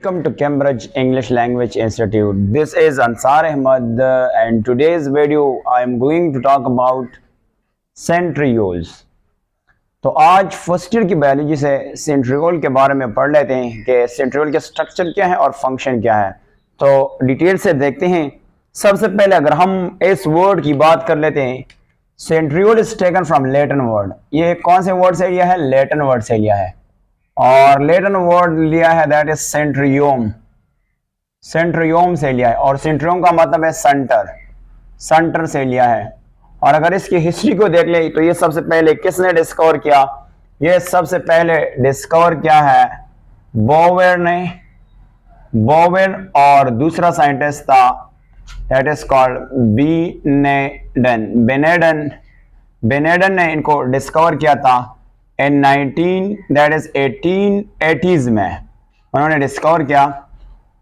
Welcome to Cambridge English Language Institute. This is Ansar Ahmad and today's video I am going to talk about centrioles. तो आज first year की biology से centriole के बारे में पढ़ लेते हैं कि सेंट्रियोल के स्ट्रक्चर क्या है और फंक्शन क्या है। तो डिटेल से देखते हैं। सबसे पहले अगर हम इस वर्ड की बात कर लेते हैं, centriole is taken from Latin word. ये कौन से वर्ड से लिया है? लैटिन वर्ड से लिया है और लैटिन वर्ड लिया है दैट इज सेंट्रियोम। सेंट्रियोम से लिया है और सेंट्रियोम का मतलब है सेंटर, सेंटर से लिया है। और अगर इसकी हिस्ट्री को देख ले तो ये सबसे पहले किसने डिस्कवर किया? ये सबसे पहले डिस्कवर किया है बोवेर ने। बोवेर और दूसरा साइंटिस्ट था दैट इज कॉल्ड बेनेडन। बेनेडन ने इनको डिस्कवर किया था इन 1880s में उन्होंने डिस्कवर किया।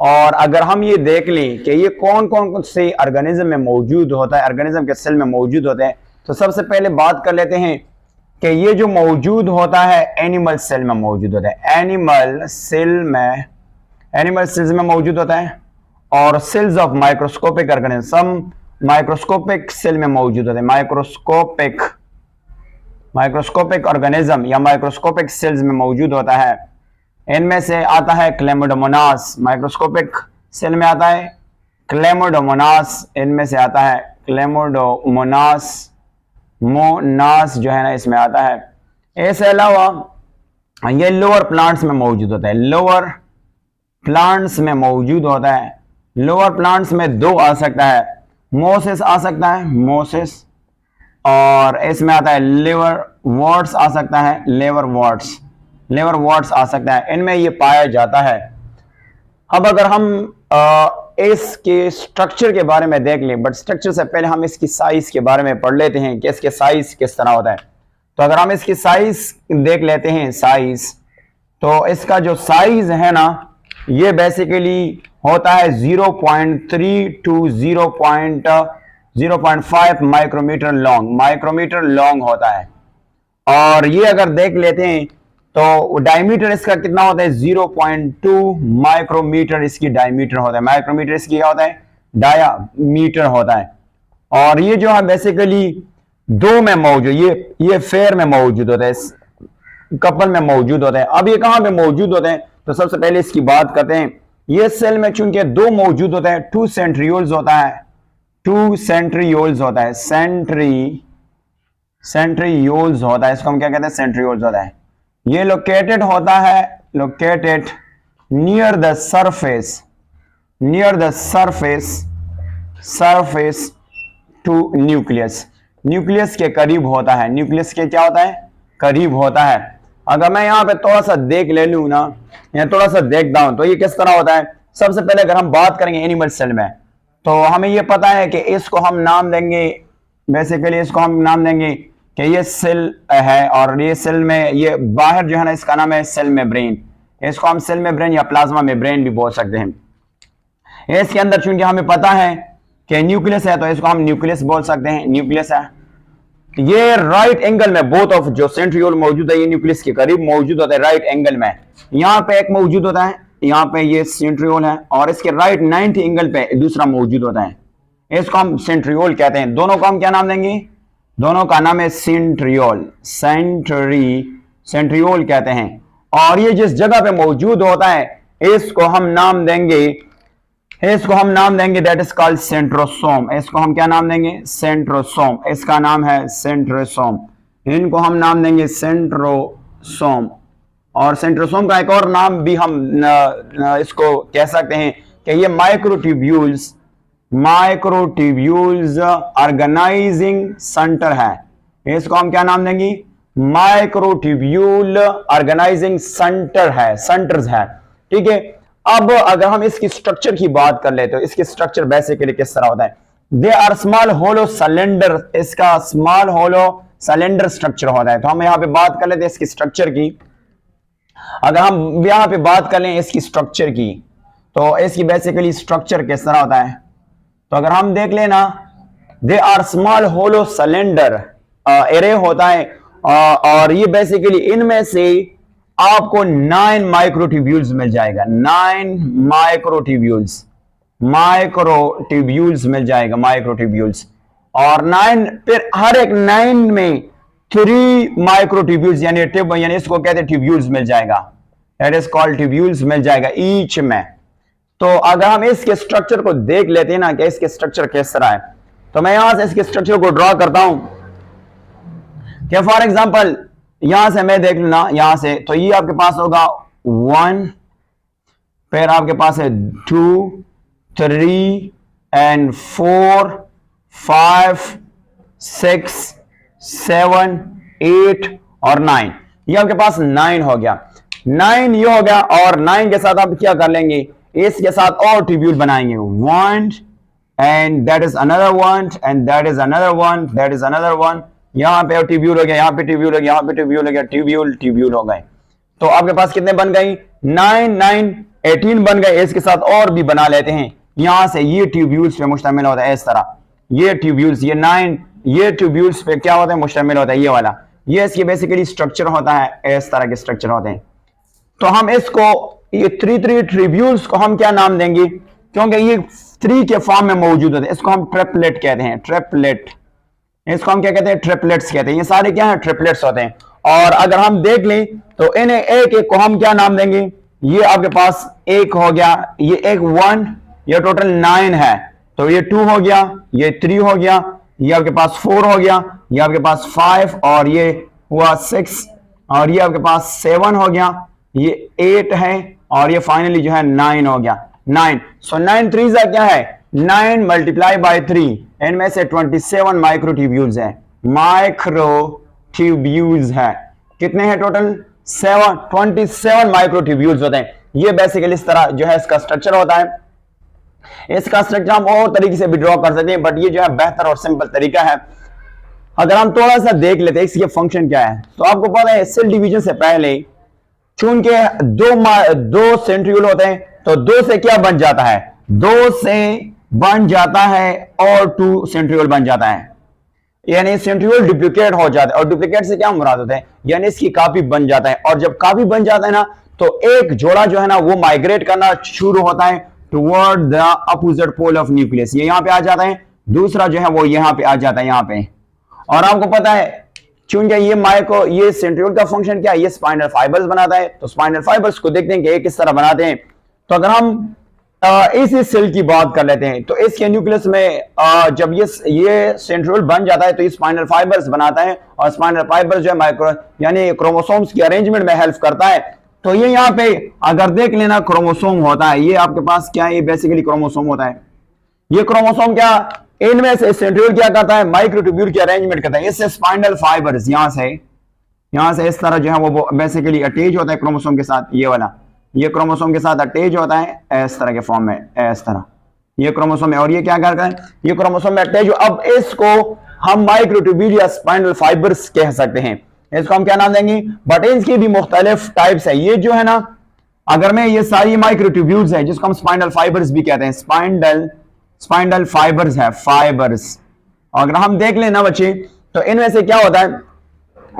और अगर हम ये देख लें कि ये कौन कौन से ऑर्गेनिज्म में मौजूद होता है, ऑर्गेनिज्म के सेल में मौजूद होते हैं, तो सबसे पहले बात कर लेते हैं कि ये जो मौजूद होता है एनिमल सेल में मौजूद होता है। एनिमल सेल्स में मौजूद होता है और cells of microscopic organism microscopic cell में मौजूद होते हैं। माइक्रोस्कोपिक ऑर्गेनिज्म या माइक्रोस्कोपिक सेल्स में मौजूद होता है। इनमें से आता है क्लेमोडोमोनास, माइक्रोस्कोपिक सेल में आता है क्लेमोडोमोनास। इनमें से आता है क्लेमोडोमोनास जो है ना, इसमें आता है। इसके अलावा ये लोअर प्लांट्स में मौजूद होता है। लोअर प्लांट्स में मौजूद होता है। लोअर प्लांट्स में दो आ सकता है, मोसेस आ सकता है, मोसेस, और इसमें आता है लेवर वर्ड्स आ सकता है, लेवर वर्ड्स आ सकता है। इनमें ये पाया जाता है। अब अगर हम इसके स्ट्रक्चर के बारे में देख लें, बट स्ट्रक्चर से पहले हम इसकी साइज के बारे में पढ़ लेते हैं कि इसके साइज किस तरह होता है। तो अगर हम इसकी साइज देख लेते हैं, साइज, तो इसका जो साइज है ना, ये बेसिकली होता है 0.3 to 0.5 माइक्रोमीटर लॉन्ग होता है। और ये अगर देख लेते हैं तो डायमीटर इसका कितना होता है? 0.2 माइक्रोमीटर इसकी डायमीटर होता है। माइक्रोमीटर इसकी क्या होता है? डायामीटर होता है। और ये जो है बेसिकली दो में मौजूद, ये फेयर में मौजूद होता है, कपल में मौजूद होता है। अब ये कहां पे मौजूद होते हैं? तो सबसे पहले इसकी बात करते हैं। ये सेल में चूंकि दो मौजूद होता है, टू सेंट्रियोल्स होता है, सेंट्रियोल्स होता है, इसको हम क्या कहते हैं? सेंट्रियोल्स होता है। ये लोकेटेड होता है, located near the surface to nucleus के करीब होता है। न्यूक्लियस के क्या होता है? करीब होता है। अगर मैं यहाँ पे थोड़ा सा देख ले लूँ ना, या थोड़ा सा देखता हूं तो ये किस तरह होता है। सबसे पहले अगर हम बात करेंगे एनिमल सेल में, तो हमें ये पता है कि इसको हम नाम देंगे, बेसिकली इसको हम नाम देंगे कि ये सेल है और ये सेल में, ये बाहर जो है ना, इसका नाम है सेल मेम्ब्रेन। इसको हम सेल मेम्ब्रेन या प्लाज्मा मेम्ब्रेन भी बोल सकते हैं। इसके अंदर चूंकि हमें पता है कि न्यूक्लियस है तो इसको हम न्यूक्लियस बोल सकते हैं, न्यूक्लियस है। ये राइट एंगल में बोथ ऑफ जो सेंट्रियोल मौजूद है, ये न्यूक्लियस के करीब मौजूद होता है, राइट एंगल में। यहाँ पे एक मौजूद होता है, यहाँ पे ये सेंट्रियोल है, और इसके राइट 90 एंगल पे दूसरा मौजूद होता है। इसको हम सेंट्रियोल कहते हैं। दोनों को हम क्या नाम देंगे? दोनों का नाम है सेंट्रियोल, सेंट्रियोल कहते हैं। और ये जिस जगह पे मौजूद होता है इसको हम नाम देंगे दैट इज कॉल्ड सेंट्रोसोम। इसको हम क्या नाम देंगे? सेंट्रोसोम। इसका नाम है सेंट्रोसोम। इनको हम नाम देंगे सेंट्रोसोम। और सेंट्रोसोम का एक और नाम भी हम इसको कह सकते हैं कि ये माइक्रोट्यूब्यूल्स ऑर्गेनाइजिंग सेंटर है। इसको हम क्या नाम देंगे? माइक्रोट्यूब्यूल ऑर्गेनाइजिंग सेंटर्स है। ठीक है। अब अगर हम इसकी स्ट्रक्चर की बात कर ले तो इसकी स्ट्रक्चर बेसिकली किस तरह होता है? They are small hollow cylinder. इसका स्मॉल होलो सिलेंडर स्ट्रक्चर होता है। तो हम यहाँ पे बात कर लेते हैं इसकी स्ट्रक्चर की। अगर हम यहाँ पे बात कर लें इसकी स्ट्रक्चर की, तो इसकी बेसिकली स्ट्रक्चर किस तरह होता है? तो अगर हम देख लेना, they are small hollow cylinder array होता है। और ये बेसिकली इनमें से आपको 9 माइक्रोट्यूब्यूल्स मिल जाएगा, 9 माइक्रोट्यूब्यूल्स मिल जाएगा, माइक्रोट्यूब्यूल्स। और 9 फिर हर एक 9 में 3 माइक्रोट्यूब्यूल्स यानी इसको कहते हैं ट्यूब्यूल्स मिल जाएगा, दैट इज कॉल्ड ट्यूब्यूल्स मिल जाएगा ईच में। तो अगर हम इसके स्ट्रक्चर को देख लेते हैं ना कि इसके स्ट्रक्चर किस तरह है, तो मैं यहां से इसके स्ट्रक्चर को ड्रॉ करता हूं कि फॉर एग्जांपल यहां से मैं देख लूँ यहां से, तो ये आपके पास होगा 1, फिर आपके पास है 2, 3 एंड 4, 5, 6, 7, 8 और 9। ये आपके पास 9 हो गया, 9 ये हो गया। और 9 के साथ आप क्या कर लेंगे, इसके साथ और ट्यूब्यूल बनाएंगे, 1 and that is another 1 and that is another 1, that is another 1। यहां पे ट्यूब्यूल हो गया, यहां पे ट्यूब्यूल हो गया, यहां पे ट्यूब्यूल हो गया, ट्यूब्यूल हो गए। तो आपके पास कितने बन गई, 9 9 18 बन गए। इसके साथ और भी बना लेते हैं, यहां से ये ट्यूब्यूल्स पे मुश्तमिल होता है इस तरह, ये ट्यूब्यूल्स, ये 9 ये ट्यूब्यूल्स पे क्या होता है, मुश्तमिल होता है ये वाला, ये इसकी बेसिकली स्ट्रक्चर होता है, इस तरह के स्ट्रक्चर होते हैं। तो हम इसको ये 3 ट्यूब्यूल्स को हम क्या नाम देंगे, क्योंकि ये 3 के फॉर्म में मौजूद होते हैं, इसको हम ट्रिपलेट कहते हैं, ट्रिपलेट, इसको हम क्या कहते हैं, ट्रिपलेट्स कहते हैं। ये सारे क्या है, ट्रिपलेट्स होते हैं। और अगर हम देख लें तो इन्हें एक एक को हम क्या नाम देंगे, ये आपके पास एक हो गया, ये एक 1, ये टोटल 9 है, तो ये 2 हो गया, ये 3 हो गया, ये आपके पास 4 हो गया, ये आपके पास 5 और ये हुआ 6 और ये आपके पास 7 हो गया, ये 8 है और ये फाइनली जो है 9 हो गया, 9। सो 9 3 क्या है, 9 मल्टीप्लाई बाय 3, इनमें से 27 माइक्रोट्यूब्यूल्स है, माइक्रोट्यूब्यूल्स है। कितने हैं टोटल, 27 माइक्रोट्यूब्यूल्स होते हैं। ये बेसिकली इस तरह जो है इसका स्ट्रक्चर होता है। इसका स्ट्रक्चर हम और तरीके से भी ड्रॉ कर सकते हैं, बट ये जो है बेहतर और सिंपल तरीका है। अगर हम थोड़ा सा देख लेते हैं इसके फंक्शन क्या है, तो आपको पता है सेल डिवीजन से पहले चूंकि दो सेंट्रियोल होते हैं, तो 2 से क्या बन जाता है, 2 से बन जाता है और 2 सेंट्रियोल बन जाता है, यानी सेंट्रियोल डुप्लीकेट हो जाता है। और डुप्लीकेट से क्या मुराद होता है, यानी इसकी कॉपी बन जाता है। और जब कॉपी बन जाता है ना, तो एक जोड़ा जो है ना वो माइग्रेट करना शुरू होता है toward the opposite pole of nucleus, ये यहां पे आ जाता है, दूसरा जो है वो यहां पे आ जाता है, यहां पे। और आपको पता है चूंकि ये सेंट्रियोल का फंक्शन क्या है, ये स्पाइनल फाइबर्स बनाता है। तो स्पाइनल फाइबर्स को देखते हैं कि किस तरह बनाते हैं। तो अगर हम इसी सेल की बात कर लेते हैं, तो इसके न्यूक्लियस में जब ये सेंट्रियोल बन जाता है तो ये स्पाइनल फाइबर्स बनाता है, और स्पाइनल फाइबर्स जो है माइक्रो यानी क्रोमोसोम्स की अरेंजमेंट में हेल्प करता है। तो ये यहाँ पे अगर देख लेना क्रोमोसोम होता है, ये आपके पास क्या है, ये बेसिकली क्रोमोसोम होता है। ये क्रोमोसोम क्या, इनमें से सेंट्रियोल क्या करता है, माइक्रोट्यूब्यूल की अरेंजमेंट करता है। इससे स्पाइनल फाइबर्स यहां से इस तरह जो है वो बेसिकली अटैच होता है क्रोमोसोम के साथ, ये वाला, ये क्रोमोसोम के साथ अटैच होता है इस तरह के फॉर्म में, इस तरह ये क्रोमोसोम है। और ये क्या करता है, ये क्रोमोसोम में अटैच। अब इसको हम माइक्रोट्यूब्यूल या स्पाइनल फाइबर्स कह सकते हैं, इसको हम क्या नाम देंगे, बट इनकी भी मुख्तलिफ टाइप्स है। ये जो है ना, अगर मैं ये सारी माइक्रोट्यूब्यूल्स है जिसको हम स्पाइनल फाइबर्स भी कहते हैं, स्पाइनल फाइबर्स है, फाइबर्स। अगर हम देख लेना बच्चे, तो इनमें से क्या होता है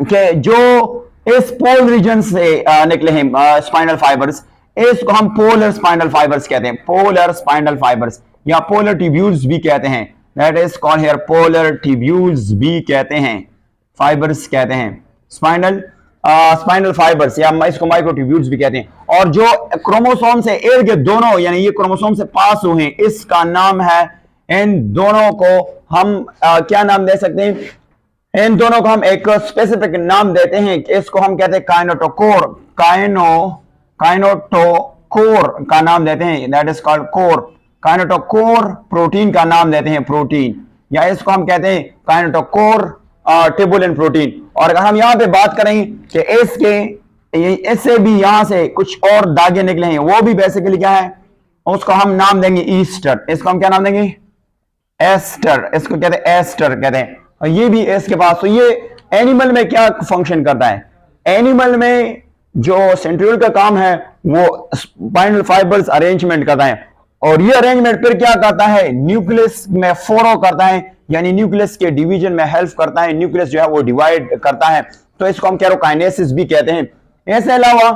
कि जो इस पोल रीजन से निकले हैं स्पाइनल फाइबर्स, इसको हम पोलर स्पाइनल फाइबर्स कहते हैं, पोलर स्पाइनल फाइबर्स या पोलर ट्यूब्यूल्स भी कहते हैं, that is called here polar tubules भी कहते हैं, फाइबर्स कहते हैं, स्पाइनल फाइबर्स या इसको माइक्रोट्यूब्यूल्स भी कहते हैं। और जो क्रोमोसोम से इर्द गिर्द दोनों यानी ये क्रोमोसोम से पास हुए हैं, इसका नाम है, इन दोनों को हम क्या नाम दे सकते हैं, इन दोनों को हम एक स्पेसिफिक नाम देते हैं, इसको हम कहते हैं काइनेटोकोर, काइनेटोकोर का नाम देते हैं, that is called core, kinetochore protein का नाम देते हैं, प्रोटीन, या इसको हम कहते हैं काइनेटोकोर ट्यूबुलिन प्रोटीन। और अगर हम यहां पे बात करें कि इससे भी यहां से कुछ और धागे निकले हैं, वो भी बेसिकली क्या है, उसको हम नाम देंगे ईस्टर, इसको हम क्या नाम देंगे, एस्टर, इसको कहते हैं एस्टर कहते हैं। और ये भी इसके पास, तो ये एनिमल में क्या फंक्शन करता है, एनिमल में जो सेंट्रियोल का काम है वो स्पाइनल फाइबर्स अरेंजमेंट करता है, और ये अरेंजमेंट फिर क्या करता है, न्यूक्लियस में फोरो करता है, यानी न्यूक्लियस के डिवीजन में हेल्प करता है, न्यूक्लियस जो है वो डिवाइड करता है। तो इसको हम कैरोकाइनेसिस भी कहते हैं। इसके अलावा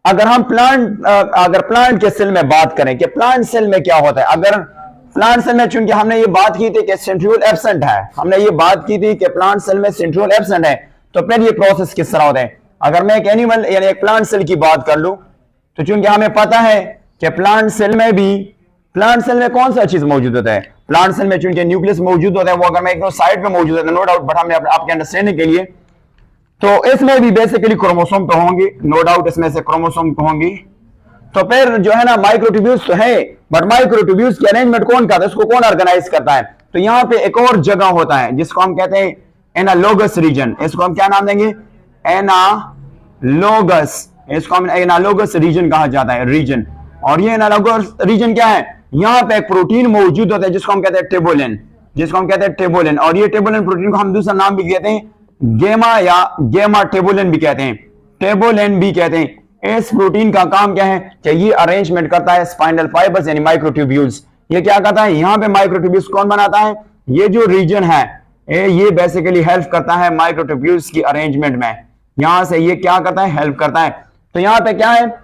अगर प्लांट के सेल में बात करें कि प्लांट सेल में क्या होता है, अगर प्लांट सेल में, चूंकि हमने ये बात की थी कि सेंट्रियोल एब्सेंट है, हमने ये बात की थी कि प्लांट सेल में सेंट्रियोल एब्सेंट है, तो फिर ये प्रोसेस किस तरह होता है। अगर मैं एक एनिमल यानी एक प्लांट सेल की बात कर लूं, तो चूंकि हमें पता है कि प्लांट सेल में कौन सा चीज मौजूद होता है, प्लांट सेल में चूंकि न्यूक्लियस मौजूद होता है, वो अगर मैं एक साइड में मौजूद होता है, नो डाउट, बट हमने आपके अंडरस्टैंडिंग के लिए, तो इसमें भी बेसिकली क्रोमोसोम तो होंगे, नो डाउट इसमें से क्रोमोसोम तो होंगी। तो फिर जो है ना माइक्रोट्यूब्यूल्स तो है, बट माइक्रोट्यूब्यूल्स की अरेंजमेंट कौन करता है, उसको कौन ऑर्गेनाइज करता है। तो यहाँ पे एक और जगह होता है जिसको हम कहते हैं एनालोगस रीजन, इसको हम क्या नाम देंगे, एनालोगस, इसको हम एनालोगस रीजन कहा जाता है, रीजन। और ये एनालोगस रीजन क्या है, यहाँ पे एक प्रोटीन मौजूद होता है जिसको हम कहते हैं टेबुलिन, और ये टेबुलिन प्रोटीन को हम दूसरा नाम भी कहते हैं गेमा या गेमा टेबुलिन भी कहते हैं, इस प्रोटीन का काम क्या है कि ये अरेंजमेंट करता है स्पाइनल फाइबर्स यानी माइक्रोट्यूब्यूल्स। ये क्या करता है, यहाँ पे माइक्रोट्यूब्यूल्स कौन बनाता है, ये जो रीजन है ये बेसिकली हेल्प करता है माइक्रोट्यूब्यूल्स की अरेंजमेंट में, यहां से ये क्या करता है, हेल्प करता है। तो यहाँ पे क्या है,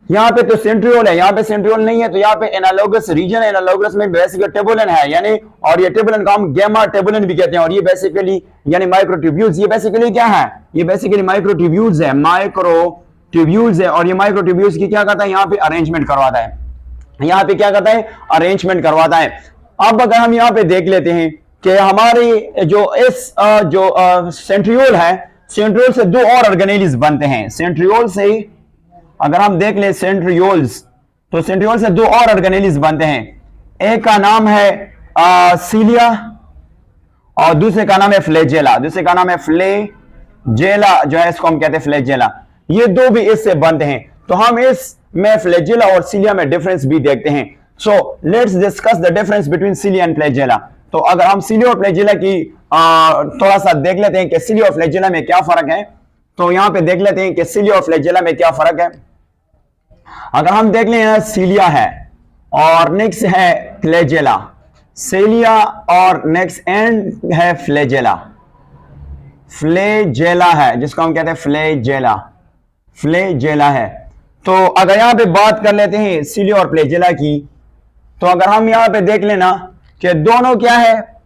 यहाँ पे तो सेंट्रियोल है, यहाँ पे सेंट्रियोल नहीं है, तो यहाँ पे एनालोगस रीजन है, एनालोगस में बेसिकली टेबुलिन है, यानी, और ये टेबुलिन को हम गेमा टेबुलिन भी कहते हैं, और ये बेसिकली यानी माइक्रोट्यूब्यूल्स, ये बेसिकली क्या है, ये बेसिकली माइक्रोट्यूब्यूल्स है, और ये माइक्रोट्यूब्यूल्स की क्या करता है, यहाँ पे अरेंजमेंट करवाता है, अब अगर हम यहाँ पे देख लेते हैं कि हमारी जो सेंट्रियोल है, सेंट्रियोल से दो और ऑर्गेनेल्स बनते हैं, सेंट्रियोल से अगर हम देख ले सेंट्रियोल्स, तो सेंट्रियोल से दो और ऑर्गेनेल्स बनते हैं, एक का नाम है सीलिया और दूसरे का नाम है फ्लैजेला, जो है इसको हम कहते हैं फ्लैजेला। ये दो भी इससे बनते हैं, तो हम इसमें फ्लैजेला और सीलिया में डिफरेंस भी देखते हैं। So let's discuss the difference between cilia and flagella. तो अगर हम सीलिया और फ्लैजेला की थोड़ा सा देख लेते हैं कि सीलिया और फ्लैजेला में क्या फर्क है, तो यहां पे देख लेते हैं कि सीलिया और फ्लैजेला में क्या फर्क है। अगर हम देख लें, सीलिया है और नेक्स्ट है फ्लैजेला, सीलिया और नेक्स्ट एंड है फ्लैजेला है, जिसको हम कहते हैं फ्लैजेला है। तो अगर यहां पे बात कर लेते हैं सीलिया और फ्लैजेला की, तो अगर हम यहां पे देख लेना कि दोनों क्या है,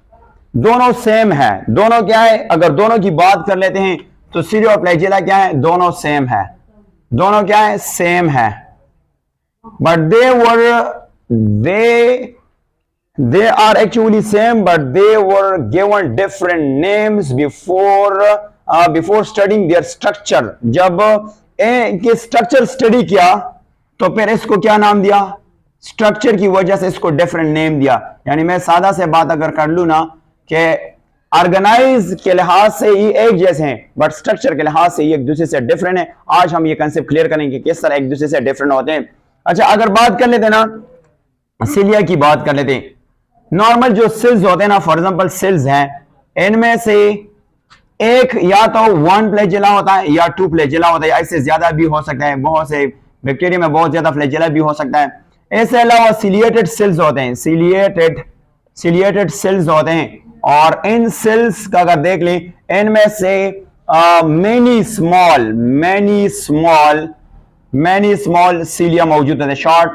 दोनों सेम है, दोनों क्या है, अगर दोनों की बात कर लेते हैं तो सीलिया और फ्लैजेला क्या है, दोनों सेम है, दोनों क्या है, सेम है, but they are actually same, but they were given different names before studying their structure। जब इनके स्ट्रक्चर स्टडी किया तो फिर इसको क्या नाम दिया, स्ट्रक्चर की वजह से इसको डिफरेंट नेम दिया। यानी मैं सादा से बात अगर कर लू ना कि ऑर्गेनाइज के लिहाज से ये एक जैसे हैं, बट स्ट्रक्चर के लिहाज से ये एक दूसरे से डिफरेंट है। आज हम ये कंसेप्ट क्लियर करेंगे किस तरह एक दूसरे से डिफरेंट होते हैं। अच्छा, अगर बात कर लेते ना सीलिया की बात कर लेते हैं, नॉर्मल जो सेल्स होते हैं ना, फॉर एग्जांपल सेल्स हैं, इनमें से एक या तो 1 फ्लैजेला होता है या 2 फ्लैजेला होता है, इससे ज्यादा भी हो सकता है, बहुत से बैक्टीरिया में बहुत ज्यादा फ्लैजेला भी हो सकता है। इसके अलावा सिलिएटेड सेल्स होते हैं, सिलिएटेड सेल्स होते हैं, और इन सेल्स का अगर देख लें, इनमें से मेनी स्मॉल सीलिया मौजूद होते हैं,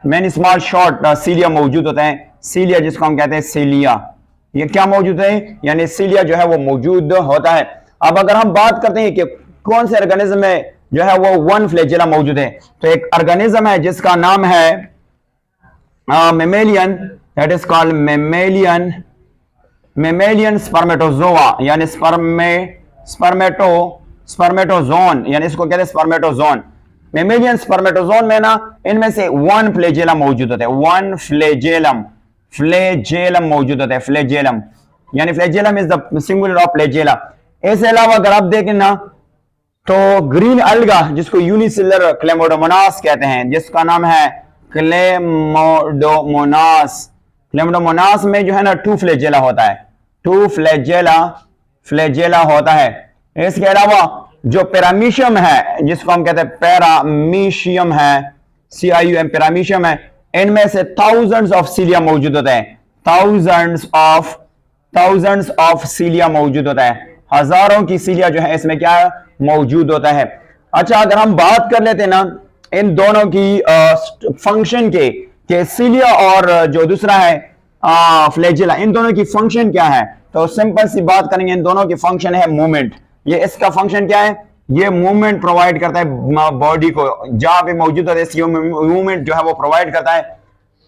मेनी स्मॉल शॉर्ट सीलिया मौजूद होते हैं। सीलिया जिसको हम कहते हैं सीलिया, ये क्या मौजूद है, यानी सीलिया जो है वो मौजूद होता है। अब अगर हम बात करते हैं कि कौन से ऑर्गेनिज्म में जो है वो 1 फ्लैजेला मौजूद है, तो एक ऑर्गेनिज्म है जिसका नाम है mammalian, that is called mammalian spermatozoa, यानी स्पर्मेटोजोन, यानी इसको कहते हैं स्पर्मेटोजोन। मेमेलियन स्पर्मेटोजोन में ना इनमें से 1 फ्लैजेला मौजूद होता है, 1 फ्लैजेलम मौजूद होता है, फ्लैजेलम, यानी flagellum is the singular of flagella. इसके अलावा अगर आप देखें ना तो ग्रीन अलगा जिसको यूनिसेलुलर क्लेमोडोमोनास कहते हैं, जिसका नाम है क्लेमोडोमोनास में जो है ना 2 फ्लैजेला होता है, 2 फ्लैजेला होता है। इसके अलावा जो पैरामीशियम है, जिसको हम कहते हैं पैरामीशियम है, CIUM पैरामीशियम है, इनमें से थाउजेंड्स ऑफ सीलिया मौजूद होता है, थाउजेंड्स ऑफ सीलिया मौजूद होता है, हजारों की सीलिया जो है इसमें क्या मौजूद होता है। अच्छा, अगर हम बात कर लेते हैं ना इन दोनों की फंक्शन के सीलिया और जो दूसरा है फ्लैजेला, इन दोनों की फंक्शन क्या है, तो सिंपल सी बात करेंगे, इन दोनों की फंक्शन है मूवमेंट। ये इसका फंक्शन क्या है, ये मूवमेंट प्रोवाइड करता है बॉडी को, जहां पे मौजूद होता है मूवमेंट जो है वो प्रोवाइड करता है।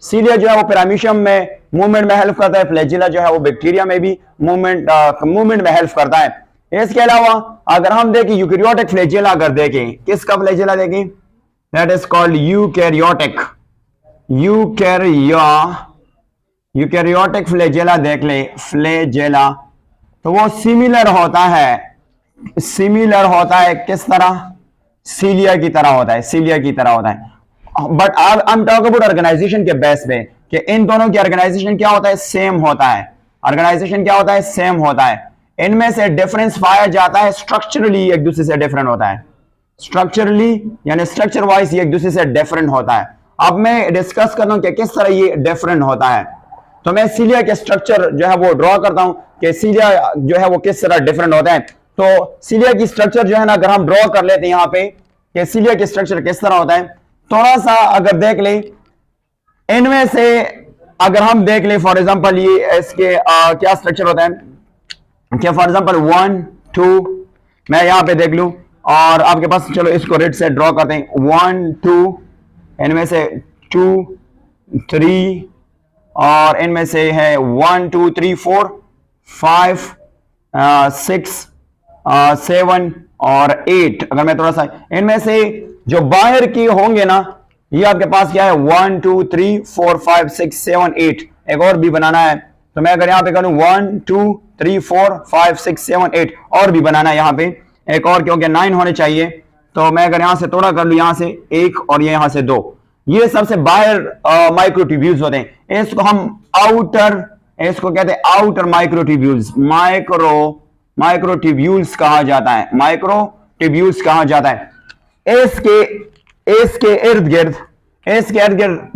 सीलिया जो है वो पैरामीशियम में मूवमेंट में हेल्प करता है, फ्लैजेला जो है वो बैक्टीरिया में भी मूवमेंट में हेल्प करता है। इसके अलावा अगर हम देखें यूकैरियोटिक फ्लैजेला, अगर देखें किसका फ्लैजेला देखें, that is called eukaryotic flagella देख ले, फ्लैजेला तो वो सिमिलर होता है किस तरह, सीलिया की तरह होता है, but I am talk about organization के बेस पे कि इन दोनों की ऑर्गेनाइजेशन क्या होता है, सेम होता है। इनमें से डिफरेंस पाया जाता है स्ट्रक्चरली, एक दूसरे से डिफरेंट होता है, स्ट्रक्चरली यानी स्ट्रक्चर वाइज एक दूसरे से डिफरेंट होता है। अब मैं डिस्कस करता हूं कि किस तरह ये डिफरेंट होता है। तो मैं सीलिया के स्ट्रक्चर जो है वो ड्रॉ करता हूं कि सीलिया जो है वो किस तरह डिफरेंट होता है। तो सीलिया की स्ट्रक्चर जो है ना, अगर हम ड्रॉ कर लेते हैं यहाँ पे कि सीलिया की स्ट्रक्चर किस तरह होता है, थोड़ा सा अगर देख ले, इनमें से अगर हम देख ले फॉर एग्जांपल ये इसके क्या स्ट्रक्चर होता है, क्या फॉर एग्जांपल 1 2, मैं यहां पे देख लूं और आपके पास, चलो इसको रेड से ड्रॉ करते हैं, 1 2, इनमें से 2 3 और इनमें से है 1 2 3 4 5 6 7 और 8। अगर मैं थोड़ा सा इनमें से जो बाहर की होंगे ना, ये आपके पास क्या है 1 2 3 4 5 6 7 8, एक और भी बनाना है। तो मैं अगर यहाँ पे करूं 1 2 3 4 5 6 7 8 और भी बनाना है यहाँ पे एक और, क्योंकि 9 होने चाहिए। तो मैं अगर यहां से थोड़ा कर लूं, यहां से 1 और ये यहां से 2, ये सबसे बाहर माइक्रोट्यूब्यूल्स होते हैं। इसको हम इसको कहते हैं आउटर माइक्रोट्यूब्यूल्स कहा जाता है। इसके इर्द गिर्द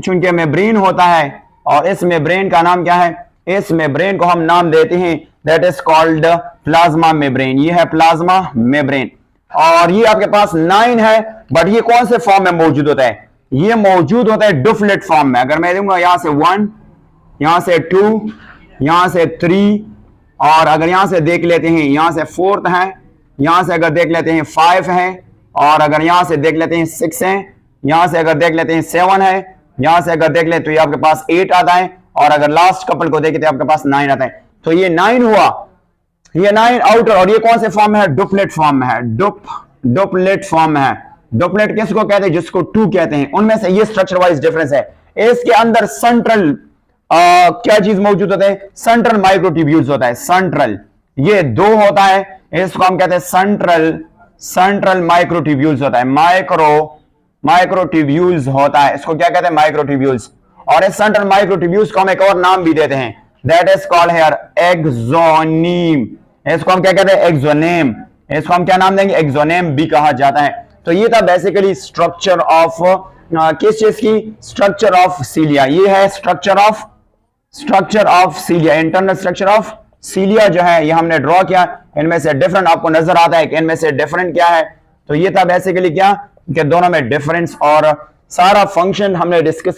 चूंकि मेम्ब्रेन होता है, और इस मेम्ब्रेन का नाम क्या है, इस मेम्ब्रेन को हम नाम देते हैं that is called plasma membrane. ये है प्लाज्मा मेम्ब्रेन, और ये आपके पास 9 है, बट ये कौन से फॉर्म में मौजूद होता है, ये मौजूद होता है डुप्लेट फॉर्म में। अगर मैं दूंगा यहां से 1, यहां से 2, यहां से 3, और अगर यहां से देख लेते हैं यहां से 4th है, यहां से अगर देख लेते हैं 5 है, और अगर यहां से देख लेते हैं 6 है, यहां से अगर देख लेते हैं 7 है, यहां से अगर देख ले तो ये आपके पास 8 आता है, और अगर लास्ट कपल को देखे तो आपके पास 9 आता है। तो ये 9 हुआ, ये 9 आउटर, और ये कौन से फॉर्म में है, डुप्लेट फॉर्म में है। डुप्लेट फॉर्म में है। डुप्लेट किसको कहते हैं, जिसको 2 कहते हैं। उनमें से ये स्ट्रक्चर वाइज डिफरेंस है। इसके अंदर सेंट्रल क्या चीज मौजूद होता है, सेंट्रल माइक्रोट्यूब्यूल्स होता है। सेंट्रल ये 2 होता है, इसको हम कहते हैं सेंट्रल माइक्रोट्यूब्यूल्स होता है। माइक्रोट्यूब्यूल्स होता है, इसको क्या कहते हैं, माइक्रोट्यूब्यूल्स। और इस सेंट्रल माइक्रोट्यूब्यूल्स को हम एक और नाम भी देते हैं, that is called here axoneme. इसको हम क्या कहते हैं, एक्सोनेम। इसको हम क्या नाम देंगे, एक्सोनेम भी कहा जाता है। तो ये था बेसिकली स्ट्रक्चर ऑफ किस चीज की, स्ट्रक्चर ऑफ सीलिया। ये है structure of सीलिया, internal structure of सीलिया जो है ये हमने ड्रॉ किया। इनमें से डिफरेंट आपको नजर आता है कि इनमें से डिफरेंट क्या है। तो ये था बेसिकली क्या, कि दोनों में डिफरेंस, और सारा फंक्शन हमने डिस्कस